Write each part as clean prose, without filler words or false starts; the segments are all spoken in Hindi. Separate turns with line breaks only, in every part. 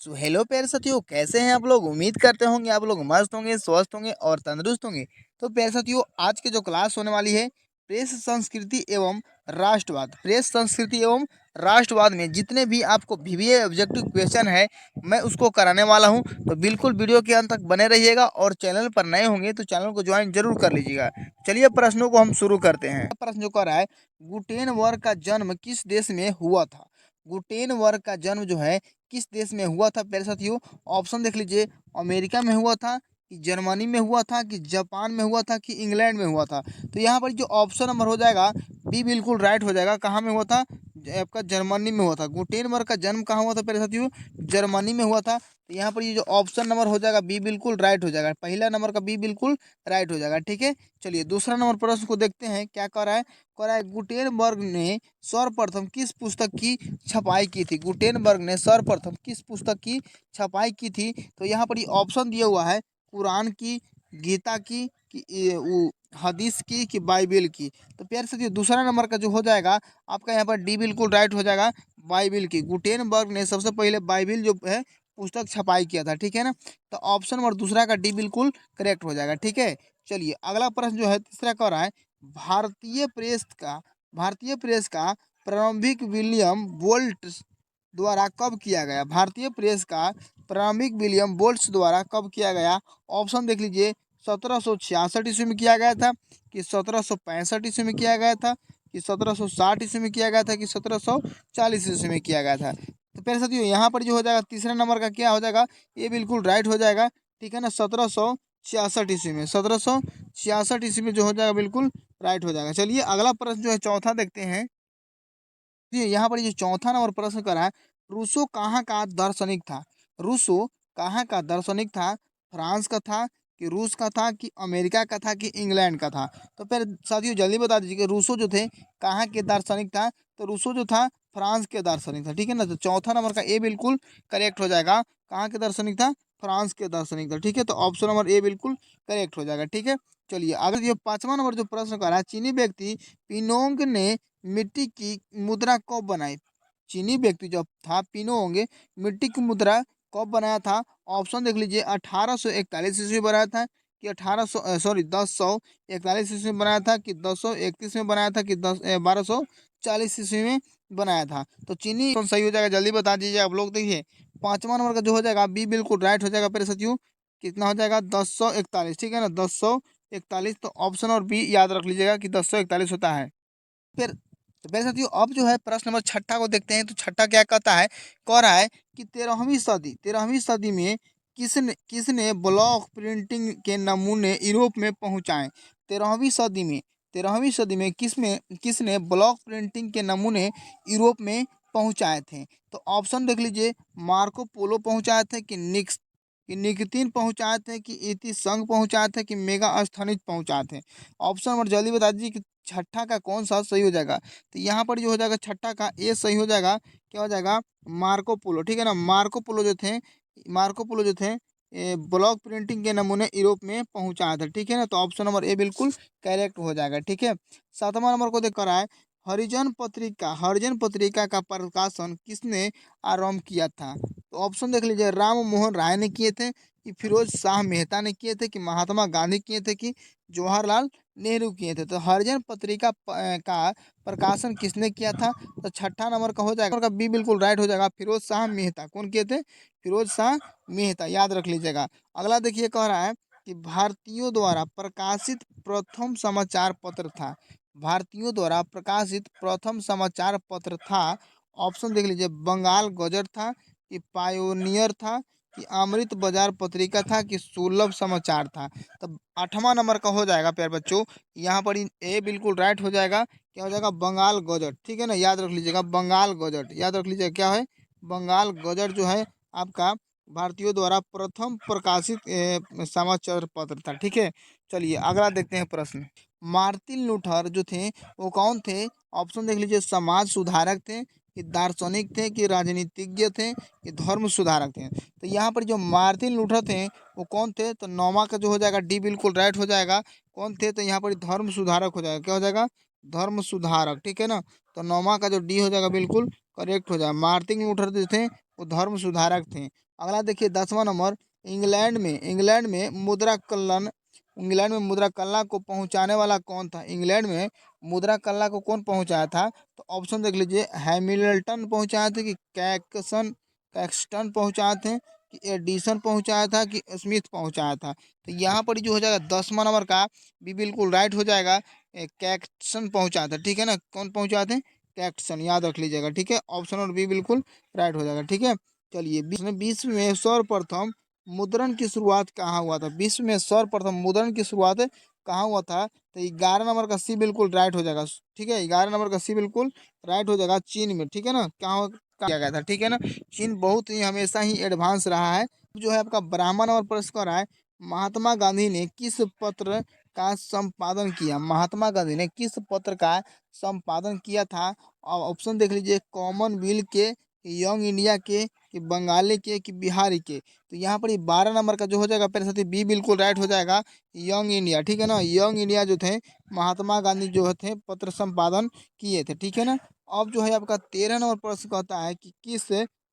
सो हेलो प्यारे साथियों, कैसे हैं आप लोग। उम्मीद करते होंगे आप लोग मस्त होंगे, स्वस्थ होंगे और तंदुरुस्त होंगे। तो प्यारे साथियों, आज की जो क्लास होने वाली है प्रेस संस्कृति एवं राष्ट्रवाद, प्रेस संस्कृति एवं राष्ट्रवाद में जितने भी आपको वीवीए ऑब्जेक्टिव क्वेश्चन है मैं उसको कराने वाला हूं। तो बिल्कुल वीडियो के अंत तक बने रहिएगा और चैनल पर नए होंगे तो चैनल को ज्वाइन जरूर कर लीजिएगा। चलिए प्रश्नों को हम शुरू करते हैं। प्रश्न जो कर रहा है, गुटेनबर्ग का जन्म किस देश में हुआ था। गुटेनबर्ग का जन्म जो है किस देश में हुआ था प्यारे साथियों। ऑप्शन देख लीजिए, अमेरिका में हुआ था कि जर्मनी में हुआ था कि जापान में हुआ था कि इंग्लैंड में हुआ था। तो यहाँ पर जो ऑप्शन नंबर हो जाएगा बी बिल्कुल राइट हो जाएगा। कहाँ में हुआ था, आपका जर्मनी में हुआ था। गुटेनबर्ग का जन्म कहाँ हुआ था प्यारे साथियों, जर्मनी में हुआ था। तो यहाँ पर ये जो ऑप्शन नंबर हो जाएगा बी बिल्कुल राइट हो जाएगा। पहला नंबर का बी बिल्कुल राइट हो जाएगा। ठीक है, चलिए दूसरा नंबर प्रश्न को देखते हैं क्या कर रहा है। कह रहा है गुटेनबर्ग ने सर्वप्रथम किस पुस्तक की छपाई की थी। गुटेनबर्ग ने सर्वप्रथम किस पुस्तक की छपाई की थी। तो यहाँ पर ये ऑप्शन दिया हुआ है, कुरान की, गीता की कि हदीस की कि बाइबिल की। तो प्यारे साथियों दूसरा नंबर का जो हो जाएगा आपका यहाँ पर डी बिल्कुल राइट हो जाएगा, बाइबिल की। गुटेनबर्ग ने सबसे पहले बाइबिल जो है पुस्तक छपाई किया था। ठीक है ना, तो ऑप्शन नंबर दूसरा का डी बिल्कुल करेक्ट हो जाएगा। ठीक है, चलिए अगला प्रश्न जो है तीसरा कह रहा है, भारतीय प्रेस का प्रारंभिक विलियम बोल्ट द्वारा कब किया गया। भारतीय प्रेस का प्रारंभिक विलियम बोल्ट्स द्वारा कब किया गया। ऑप्शन देख लीजिए, 1766 ईस्वी में किया गया था कि 1765 ईस्वी में किया गया था कि 1760 ईस्वी में किया गया था कि 1740 ईस्वी में किया गया था। तो प्यारे साथियों यहाँ पर जो हो जाएगा तीसरा नंबर का क्या हो जाएगा, ये बिल्कुल राइट हो जाएगा। ठीक है ना, 1766 ईस्वी में, 1766 ईस्वी में जो हो जाएगा बिल्कुल राइट हो जाएगा। चलिए अगला प्रश्न जो है चौथा देखते हैं। यहाँ पर ये चौथा नंबर प्रश्न करा है, रूसो कहाँ का दार्शनिक था। रूसो कहाँ का दार्शनिक था, फ्रांस का था कि रूस का था कि अमेरिका का था कि इंग्लैंड का था। तो फिर साथियों जल्दी बता दीजिए कि रूसो जो थे कहाँ के दार्शनिक था। तो रूसो जो था फ्रांस के दार्शनिक था। ठीक है ना, तो चौथा नंबर का ए बिल्कुल करेक्ट हो जाएगा। कहाँ के दार्शनिक था, फ्रांस के दार्शनिक था। ठीक है, तो ऑप्शन नंबर ए बिल्कुल करेक्ट हो जाएगा। ठीक है, चलिए अगर ये पांचवा नंबर जो प्रश्न करा है, चीनी व्यक्ति पिनोंग ने मिट्टी की मुद्रा कब बनाई। चीनी व्यक्ति जो था पिनोंग मिट्टी की मुद्रा कब बनाया था। ऑप्शन देख लीजिए, 1841 ईस्वी में बनाया था कि 1041 ईस्वी में बनाया था कि 1031 में बनाया था कि 1240 ईस्वी में बनाया था। तो चीनी कौन सही हो जाएगा जल्दी बता दीजिए आप लोग। देखिए पांचवा नंबर का जो हो जाएगा बी बिल्कुल राइट हो जाएगा मेरे साथियों। कितना हो जाएगा, 1041। ठीक है ना, 1041। तो ऑप्शन और बी याद रख लीजिएगा कि 1041 होता है। फिर तो मेरे साथियों अब जो है प्रश्न नंबर छठा को देखते हैं। तो छठा क्या कहता है, कह रहा है कि 13वीं सदी में किसने ब्लॉक प्रिंटिंग के नमूने यूरोप में पहुंचाए। 13वीं सदी में 13वीं सदी में किसने ब्लॉक प्रिंटिंग के नमूने यूरोप में पहुंचाए थे। तो ऑप्शन देख लीजिए, मार्को पोलो पहुंचाए थे कि निकतिन पहुंचाए थे कि इति संघ पहुंचाए थे कि मेगा अस्थानित पहुंचाए थे। ऑप्शन नंबर जल्दी बता दीजिए कि छठा का कौन सा सही हो जाएगा। तो यहाँ पर जो हो जाएगा छठा का ए सही हो जाएगा। क्या हो जाएगा, मार्को पोलो। ठीक है ना, मार्को पोलो जो थे ब्लॉक प्रिंटिंग के नमूने यूरोप में पहुंचाए थे। ठीक है ना, तो ऑप्शन नंबर ए बिल्कुल करेक्ट हो जाएगा। ठीक है, सातवां नंबर को देख कर आए, हरिजन पत्रिका का प्रकाशन किसने आरंभ किया था। तो ऑप्शन देख लीजिए, राम मोहन राय ने किए थे कि फिरोज शाह मेहता ने किए थे कि महात्मा गांधी किए थे कि जवाहरलाल नेहरू किए थे। तो हरिजन पत्रिका का प्रकाशन किसने किया था। तो छठा नंबर का हो जाएगा, का बी बिल्कुल राइट हो जाएगा, फिरोज शाह मेहता। कौन किए थे, फिरोज शाह मेहता, याद रख लीजिएगा। अगला देखिए कह रहा है कि भारतीयों द्वारा प्रकाशित प्रथम समाचार पत्र था। भारतीयों द्वारा प्रकाशित प्रथम समाचार पत्र था। ऑप्शन देख लीजिए, बंगाल गजट था कि पायोनियर था कि अमृत बाजार पत्रिका था कि सुलभ समाचार था। तब आठवां नंबर का हो जाएगा प्यारे बच्चों, यहाँ पर ए बिल्कुल राइट हो जाएगा। क्या हो जाएगा, बंगाल गजट। ठीक है ना, याद रख लीजिएगा, बंगाल गजट याद रख लीजिएगा। क्या है, बंगाल गजट जो है आपका भारतीयों द्वारा प्रथम प्रकाशित समाचार पत्र था। ठीक है, चलिए अगला देखते हैं प्रश्न। मार्टिन लूथर जो थे वो कौन थे। ऑप्शन देख लीजिए, समाज सुधारक थे कि दार्शनिक थे कि राजनीतिज्ञ थे कि धर्म सुधारक थे। तो यहाँ पर जो मार्टिन लूथर थे वो कौन थे। तो नौमा का जो हो जाएगा डी बिल्कुल राइट हो जाएगा। कौन थे, तो यहाँ पर धर्म सुधारक हो जाएगा। क्या हो जाएगा, धर्म सुधारक, ठीक है ना। तो नौवां का जो डी हो जाएगा बिल्कुल करेक्ट हो जाएगा। मार्टिन लूथर जो थे वो धर्म सुधारक थे। अगला देखिए 10वां नंबर, इंग्लैंड में मुद्रा कल्लन, इंग्लैंड में मुद्रा कला को पहुंचाने वाला कौन था? इंग्लैंड में मुद्रा कला को कौन पहुंचाया था? तो ऑप्शन देख लीजिए, हैमिल्टन पहुंचाया था कि कैक्सटन पहुंचाए थे कि एडिसन पहुंचाया था कि स्मिथ पहुंचाया था? तो यहाँ पर जो हो जाएगा 10वां नंबर का भी बिल्कुल राइट हो जाएगा, कैक्सन पहुंचाया था, ठीक है ना। कौन पहुंचाए थे? कैक्सन, याद रख लीजिएगा, ठीक है। ऑप्शन और बी बिल्कुल राइट हो जाएगा, ठीक है। चलिए विश्व में सर्वप्रथम मुद्रण की शुरुआत कहाँ हुआ था? विश्व में सर्वप्रथम मुद्रण की शुरुआत कहाँ हुआ था? तो 11 नंबर का सी बिल्कुल राइट हो जाएगा, ठीक है। 11 नंबर का सी बिल्कुल राइट हो जाएगा, चीन में, ठीक है ना। कहाँ किया गया था, ठीक है ना। चीन बहुत ही हमेशा ही एडवांस रहा है। जो है आपका ब्राह्मण और पुरस्कार है, महात्मा गांधी ने किस पत्र का संपादन किया? महात्मा गांधी ने किस पत्र का संपादन किया था? और ऑप्शन देख लीजिए, कॉमनवेल्थ के, यंग इंडिया के, कि बंगाली के, कि बिहारी के? तो यहाँ पर 12 नंबर का जो हो जाएगा मेरे साथी बी बिल्कुल राइट हो जाएगा, यंग इंडिया, ठीक है ना। यंग इंडिया जो थे महात्मा गांधी जो थे पत्र संपादन किए थे, ठीक है ना। अब जो है आपका 13 नंबर प्रश्न कहता है कि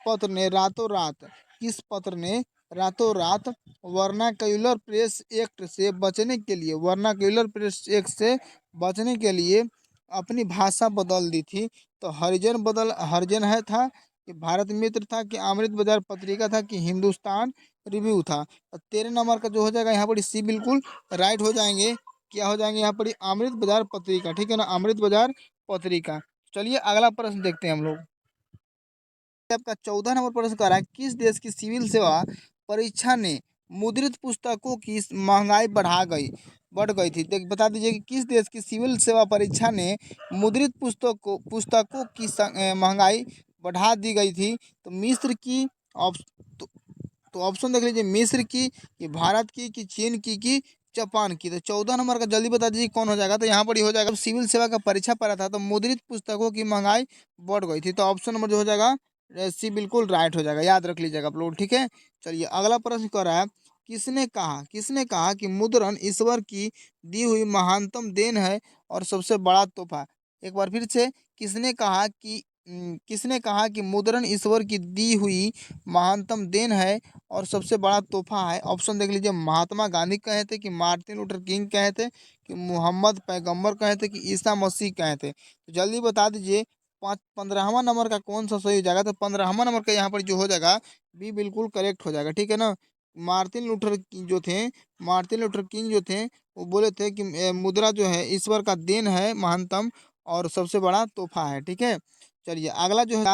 पत्र ने रातों रात किस पत्र ने रातों रात वर्नाक्यूलर प्रेस एक्ट से बचने के लिए, वर्नाक्यूलर प्रेस एक्ट से बचने के लिए अपनी भाषा बदल दी थी? तो हरिजन है था, कि भारत मित्र था, कि अमृत बाजार पत्रिका था, कि हिंदुस्तान रिव्यू था? तो 13 नंबर का जो हो जाएगा यहाँ पर सी बिल्कुल राइट हो जाएंगे। क्या हो जाएंगे यहाँ पर? अमृत बाजार पत्रिका, ठीक है ना, अमृत बाजार पत्रिका। चलिए अगला प्रश्न देखते हैं हम लोग। आपका 14 नंबर प्रश्न कर रहा है, किस देश की सिविल सेवा परीक्षा ने मुद्रित पुस्तकों की महंगाई बढ़ गई थी? देख बता दीजिए कि किस देश की सिविल सेवा परीक्षा ने मुद्रित पुस्तकों की महंगाई बढ़ा दी गई थी? तो मिस्र की, तो, तो ऑप्शन देख लीजिए, मिस्र की, कि भारत की, कि चीन की, कि जापान की? तो 14 नंबर का जल्दी बता दीजिए कौन हो जाएगा। तो यहाँ पर ही हो जाएगा, सिविल सेवा का परीक्षा पड़ा था तो मुद्रित पुस्तकों की महंगाई बढ़ गई थी। तो ऑप्शन नंबर जो हो जाएगा सी बिल्कुल राइट हो जाएगा, याद रख लीजिएगा आप लोग, ठीक है। चलिए अगला प्रश्न कर रहा है, किसने कहा कि मुद्रण ईश्वर की दी हुई महानतम देन है और सबसे बड़ा तोहफा? एक बार फिर से, किसने कहा कि मुद्रण ईश्वर की दी हुई महानतम देन है और सबसे बड़ा तोहफा है? ऑप्शन देख लीजिए, महात्मा गांधी कहे थे, कि मार्टिन लूथर किंग कहे थे, कि मोहम्मद पैगंबर कहे थे, कि ईसा मसीह कहे थे? तो जल्दी बता दीजिए 15वां नंबर का कौन सा सही हो जाएगा? तो 15वां नंबर का यहाँ पर जो हो जाएगा बी बिल्कुल करेक्ट हो जाएगा, ठीक है ना। मार्टिन लूथर जो थे, मार्टिन लूथर किंग जो थे वो बोले थे कि मुद्रा जो है ईश्वर का देन है महानतम और सबसे बड़ा तोहफा है, ठीक है। चलिए अगला जो है,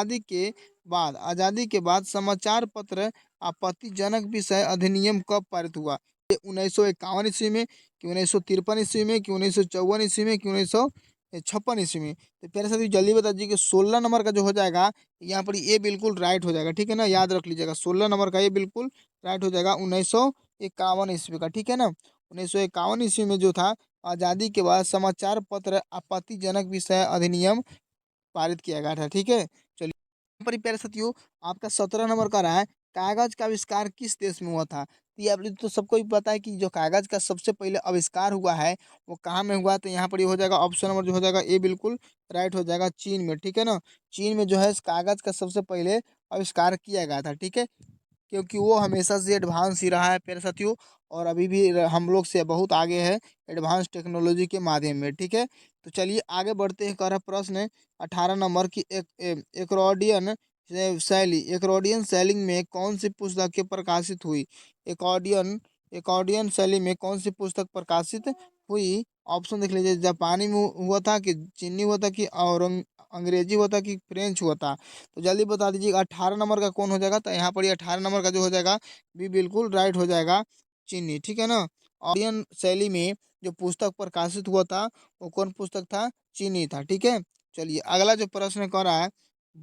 आज़ादी के बाद समाचार पत्र आपत्तिजनक विषय अधिनियम कब पारित हुआ? 1951 ईस्वी में, कि 1953 ईस्वी में, कि 1954 ईस्वी में, कि 1956 ईस्वी में? तो प्यारे साथी जल्दी बता दीजिए कि 16 नंबर का जो हो जाएगा यहाँ पर ये बिल्कुल राइट हो जाएगा, ठीक है ना, याद रख लीजिएगा 16 नंबर का ये बिल्कुल राइट हो जाएगा, 1951 ईस्वी का, ठीक है ना। 1951 ईस्वी में जो था, आज़ादी के बाद समाचार पत्र आपत्तिजनक विषय अधिनियम पारित किया गया था, ठीक है। चलिए यहाँ पर ही प्यारे साथियों आपका 17 नंबर का रहा है, कागज का आविष्कार किस देश में हुआ था? तो ये आप लोग तो सबको ही पता है कि जो कागज का सबसे पहले आविष्कार हुआ है वो कहाँ में हुआ? तो यहाँ पर ये हो जाएगा ऑप्शन नंबर जो हो जाएगा ए बिल्कुल राइट हो जाएगा, चीन में, ठीक है ना। चीन में जो है इस कागज का सबसे पहले आविष्कार किया गया था, ठीक है। क्योंकि वो हमेशा से एडवांस ही रहा है प्यारे साथियों, और अभी भी हम लोग से बहुत आगे है एडवांस टेक्नोलॉजी के माध्यम में, ठीक है। तो चलिए आगे बढ़ते हैं, कर प्रश्न 18 नंबर की, एकॉर्डियन सेलिंग में कौन सी पुस्तकें प्रकाशित हुई? एकॉर्डियन एकॉर्डियन शैली में कौन सी पुस्तक प्रकाशित हुई? ऑप्शन देख लीजिए, जापानी में हुआ था, कि चीनी हुआ था, कि और अंग्रेजी हुआ था, कि फ्रेंच हुआ था? तो जल्दी बता दीजिएगा 18 नंबर का कौन हो जाएगा? तो यहाँ पर ये 18 नंबर का जो हो जाएगा भी बिल्कुल राइट हो जाएगा, चीनी, ठीक है ना। ऑरियन शैली में जो पुस्तक प्रकाशित हुआ था वो कौन पुस्तक था? चीनी था, ठीक है। चलिए अगला जो प्रश्न कर रहा है,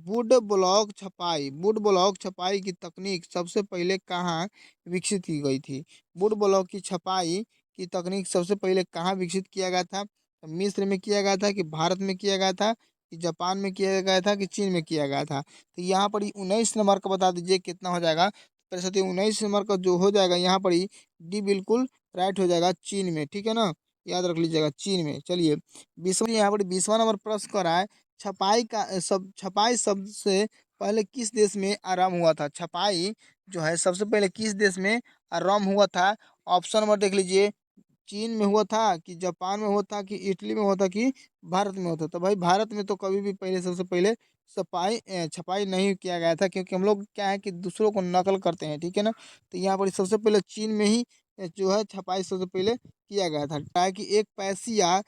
वुड ब्लॉक छपाई की तकनीक सबसे पहले कहाँ विकसित की गई थी? वुड ब्लॉक की छपाई की तकनीक सबसे पहले कहाँ विकसित किया गया था? तो मिस्र में किया गया था, कि भारत में किया गया था, कि जापान में किया गया था, कि चीन में किया गया था? तो यहाँ पर 19 नंबर का बता दीजिए कितना हो जाएगा? तो साथ 19 नंबर का जो हो जाएगा यहाँ पर ही डी बिल्कुल राइट हो जाएगा, चीन में, ठीक है ना। याद रख लीजिएगा, चीन में। चलिए, विश्व यहाँ पर 20वां नंबर प्रश्न करा है, छपाई शब्द से पहले किस देश में आरंभ हुआ था? छपाई जो है सबसे पहले किस देश में आरंभ हुआ था? ऑप्शन नंबर देख लीजिए, चीन में हुआ था कि जापान में हुआ था कि इटली में हुआ था कि भारत में होता? तो भाई भारत में तो कभी भी पहले, सबसे पहले छपाई नहीं किया गया था, क्योंकि हम लोग क्या है कि दूसरों को नकल करते हैं, ठीक है ना। तो यहाँ पर सबसे पहले चीन में ही जो है छपाई सबसे पहले किया गया था। क्या है कि एक पैसिया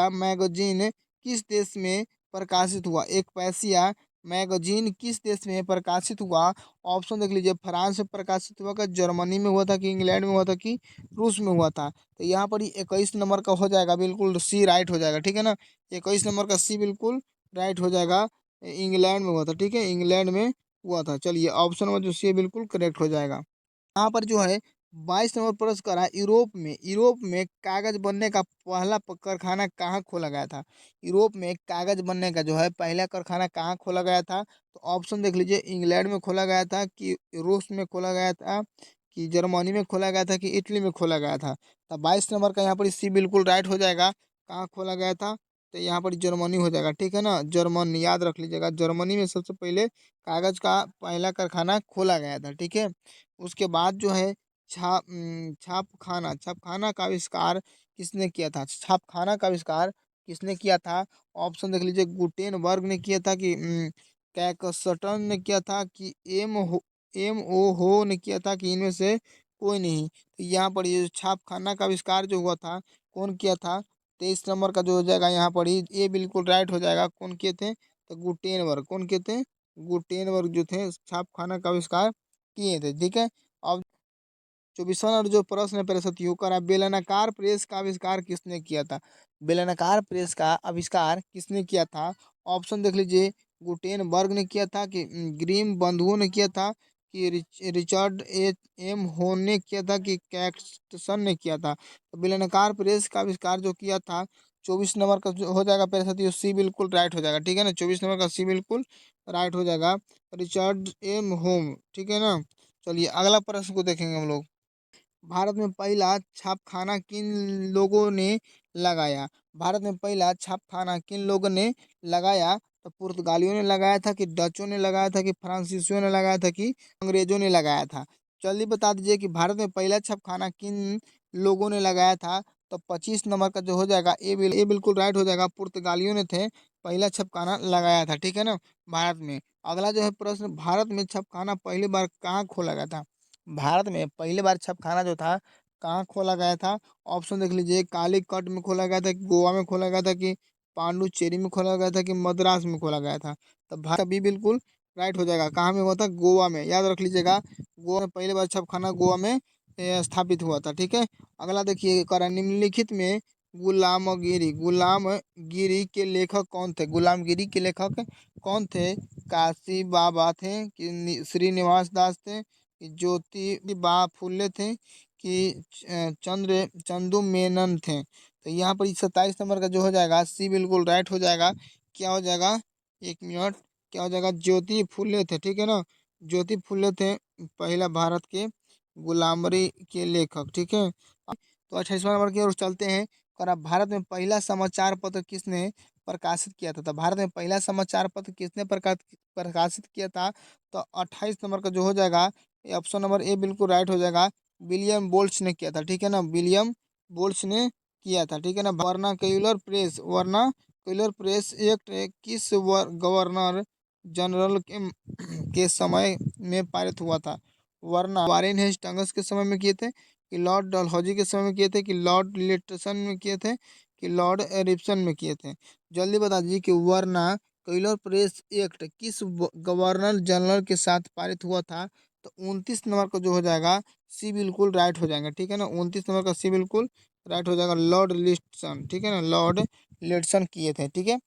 मैगजीन किस देश में प्रकाशित हुआ? एक पैसिया मैगजीन किस देश में प्रकाशित हुआ? ऑप्शन देख लीजिए, फ्रांस में प्रकाशित हुआ, कि जर्मनी में हुआ था, कि इंग्लैंड में हुआ था, कि रूस में हुआ था? तो यहाँ पर 21 नंबर का हो जाएगा, बिल्कुल सी राइट हो जाएगा, ठीक है ना। 21 नंबर का सी बिल्कुल राइट हो जाएगा। इंग्लैंड में हुआ था, ठीक है, इंग्लैंड में हुआ था। चलिए, ऑप्शन नंबर जो सी है बिल्कुल करेक्ट हो जाएगा। यहाँ पर जो है 22 नंबर प्रश्न करा, यूरोप में कागज बनने का पहला कारखाना कहाँ खोला गया था? यूरोप में कागज बनने का जो है पहला कारखाना कहाँ खोला गया था? तो ऑप्शन देख लीजिए, इंग्लैंड में खोला गया था, कि रूस में खोला गया था, कि जर्मनी में खोला गया था, कि इटली में खोला गया था? तो 22 नंबर का यहाँ पर सी बिल्कुल राइट हो जाएगा। कहाँ खोला गया था? तो यहाँ पर जर्मनी हो जाएगा, ठीक है ना। जर्मन याद रख लीजिएगा, जर्मनी में सबसे पहले कागज का पहला कारखाना खोला गया था, ठीक है। उसके बाद जो है छापखाना का आविष्कार किसने किया था? छापखाना का आविष्कार किसने किया था? ऑप्शन देख लीजिए, गुटेनबर्ग ने किया था, कि कैक्सटन ने किया था, कि एम ओ हो ने किया था, कि इनमें से कोई नहीं? तो यहाँ पर ये छापखाना का आविष्कार जो हुआ था, कौन किया था? 23 नंबर का जो हो जाएगा यहाँ पर ही, ये बिल्कुल राइट हो जाएगा। कौन किए थे? तो गुटेनबर्ग। कौन किए थे? गुटेनबर्ग जो थे छापखाना का आविष्कार किए थे, ठीक है। अब 24वां जो प्रश्न है मेरे साथियों, करा बेलनाकार प्रेस का आविष्कार किसने किया था? बेलनाकार प्रेस का आविष्कार किसने किया था? ऑप्शन देख लीजिए, गुटेनबर्ग ने किया था, कि ग्रीम बंधुओं ने किया था, कि रिचर्ड एम होन ने किया था, कि कैक्सटन ने किया था? तो बेलनाकार प्रेस का आविष्कार जो किया था, 24 नंबर का जो हो जाएगा मेरे साथियों, सी बिल्कुल राइट हो जाएगा, ठीक है ना। 24 नंबर का सी बिल्कुल राइट हो जाएगा, रिचर्ड एम होम, ठीक है ना। चलिए, अगला प्रश्न को देखेंगे हम लोग। भारत में पहला छापखाना किन लोगों ने लगाया? भारत में पहला छापखाना किन लोगों ने लगाया? तो पुर्तगालियों ने लगाया था, कि डचों ने लगाया था, कि फ्रांसीसियों ने लगाया था, कि अंग्रेजों ने लगाया था? जल्दी बता दीजिए कि भारत में पहला छापखाना किन लोगों ने लगाया था? तो 25 नंबर का जो हो जाएगा, ये बिल्कुल राइट हो जाएगा। पुर्तगालियों ने थे पहला छापखाना लगाया था, ठीक है ना, भारत में। अगला जो है प्रश्न, भारत में छापखाना पहली बार कहाँ खोला गया था? भारत में पहली बार छपखाना जो था कहाँ खोला गया था? ऑप्शन देख लीजिए, कालीकट में खोला गया था, कि गोवा में खोला गया था, कि पांडुचेरी में खोला गया था, कि मद्रास में खोला गया था? तो भारत का बी बिल्कुल राइट हो जाएगा। कहाँ में हुआ था? गोवा में, याद रख लीजिएगा। गोवा में पहली बार छपखाना गोवा में स्थापित हुआ था, ठीक है। अगला देखिए, करा निम्नलिखित में गुलामगिरी के लेखक कौन थे? गुलामगिरी के लेखक कौन थे? काशी बाबा थे, कि श्रीनिवास दास थे, कि ज्योतिबा फुले थे, कि चंदू मेनन थे? तो यहाँ पर 27 नंबर का जो हो जाएगा, सी बिल्कुल राइट हो जाएगा। क्या हो जाएगा? एक मिनट, क्या हो जाएगा? ज्योति फुले थे, ठीक है ना। ज्योति फुले थे पहला भारत के गुलामरी के लेखक, ठीक है। तो 28वां नंबर की ओर चलते हैं। और अब भारत में पहला समाचार पत्र किसने प्रकाशित किया था? तो भारत में पहला समाचार पत्र किसने प्रकाशित किया था? तो 28 नंबर का जो हो जाएगा, ऑप्शन नंबर ए बिल्कुल राइट हो जाएगा। विलियम बोल्ट्स ने किया था, ठीक है ना, विलियम बोल्ट्स ने किया था, ठीक है ना। वर्नाक्यूलर प्रेस एक्ट किस गवर्नर जनरल के समय में पारित हुआ था? वरना वारेन हेस्टिंग्स के समय में किए थे, कि लॉर्ड डलहौजी के समय में किए थे, कि लॉर्ड लिटसन में किए थे, कि लॉर्ड एरिप्सन में किए थे? जल्दी बता दीजिए कि वरना कइलर प्रेस एक्ट किस गवर्नर जनरल के साथ पारित हुआ था? तो 29 नंबर का जो हो जाएगा, सी बिल्कुल राइट हो जाएगा, ठीक है ना। 29 नंबर का सी बिल्कुल राइट हो जाएगा, लॉर्ड लिस्टन, ठीक है ना, लॉर्ड लिस्टन किए थे, ठीक है।